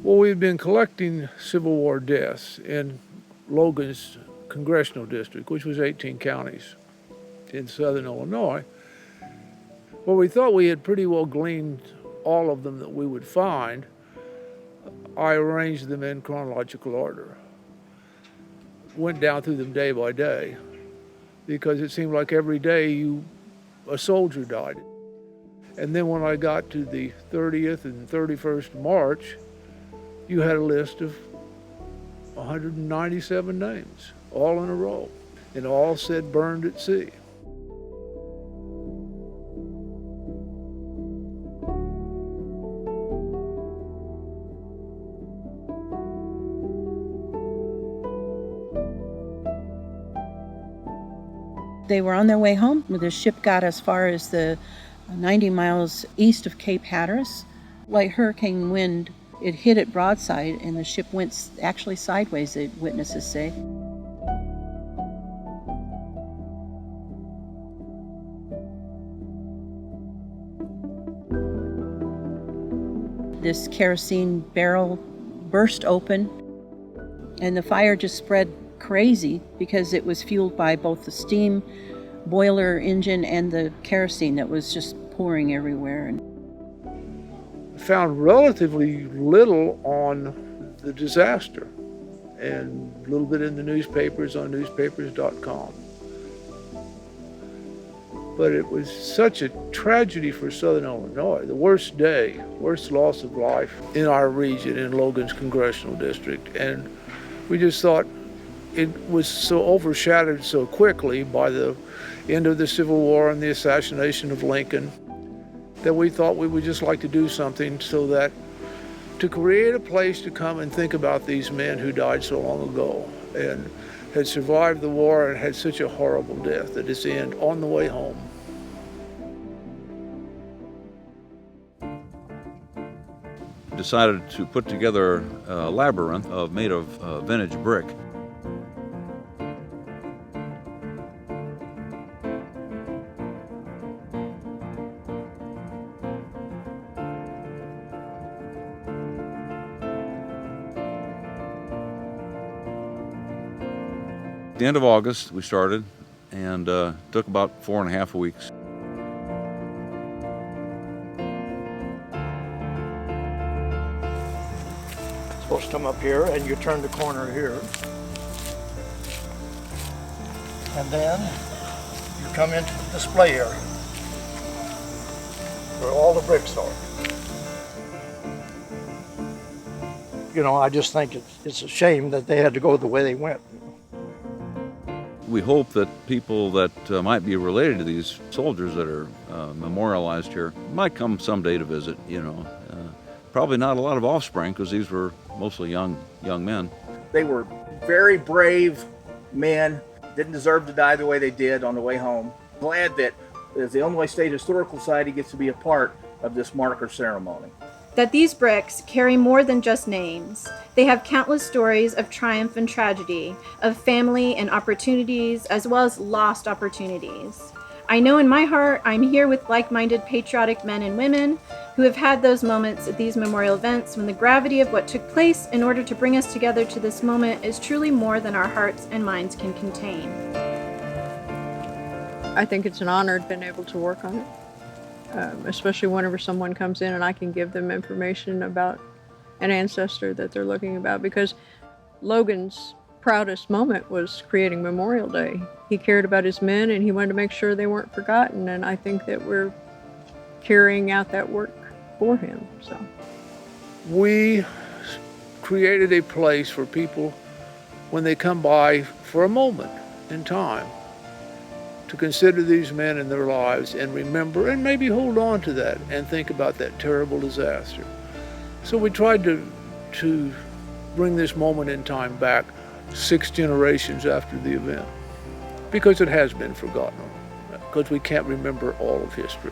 Well, we've been collecting Civil War deaths in Logan's congressional district, which was 18 counties in southern Illinois. Well, we thought we had pretty well gleaned all of them that we would find. I arranged them in chronological order. Went down through them day by day because it seemed like every day a soldier died. And then when I got to the 30th and 31st March, you had a list of 197 names, all in a row, and all said burned at sea. They were on their way home. The ship got as far as the 90 miles east of Cape Hatteras. Like hurricane wind, it hit it broadside, and the ship went actually sideways, the witnesses say. This kerosene barrel burst open, and the fire just spread crazy because it was fueled by both the steam boiler engine and the kerosene that was just pouring everywhere. And found relatively little on the disaster, and a little bit in the newspapers on newspapers.com. But it was such a tragedy for southern Illinois, the worst day, worst loss of life in our region, in Logan's congressional district. And we just thought it was so overshadowed so quickly by the end of the Civil War and the assassination of Lincoln that we thought we would just like to do something so that to create a place to come and think about these men who died so long ago and had survived the war and had such a horrible death at its end on the way home. Decided to put together a labyrinth made of vintage brick. At the end of August we started, and took about 4.5 weeks. Supposed to come up here, and you turn the corner here, and then you come into the display area where all the bricks are. You know, I just think it's a shame that they had to go the way they went. We hope that people that might be related to these soldiers that are memorialized here might come someday to visit, you know. Probably not a lot of offspring because these were mostly young men. They were very brave men, didn't deserve to die the way they did on the way home. Glad that the Illinois State Historical Society gets to be a part of this marker ceremony. That these bricks carry more than just names. They have countless stories of triumph and tragedy, of family and opportunities, as well as lost opportunities. I know in my heart I'm here with like-minded patriotic men and women who have had those moments at these memorial events when the gravity of what took place in order to bring us together to this moment is truly more than our hearts and minds can contain. I think it's an honor to been able to work on it. Especially whenever someone comes in and I can give them information about an ancestor that they're looking about, because Logan's proudest moment was creating Memorial Day. He cared about his men and he wanted to make sure they weren't forgotten, and I think that we're carrying out that work for him. So we created a place for people when they come by for a moment in time to consider these men in their lives and remember and maybe hold on to that and think about that terrible disaster. So we tried to bring this moment in time back 6 generations after the event, because it has been forgotten, because we can't remember all of history.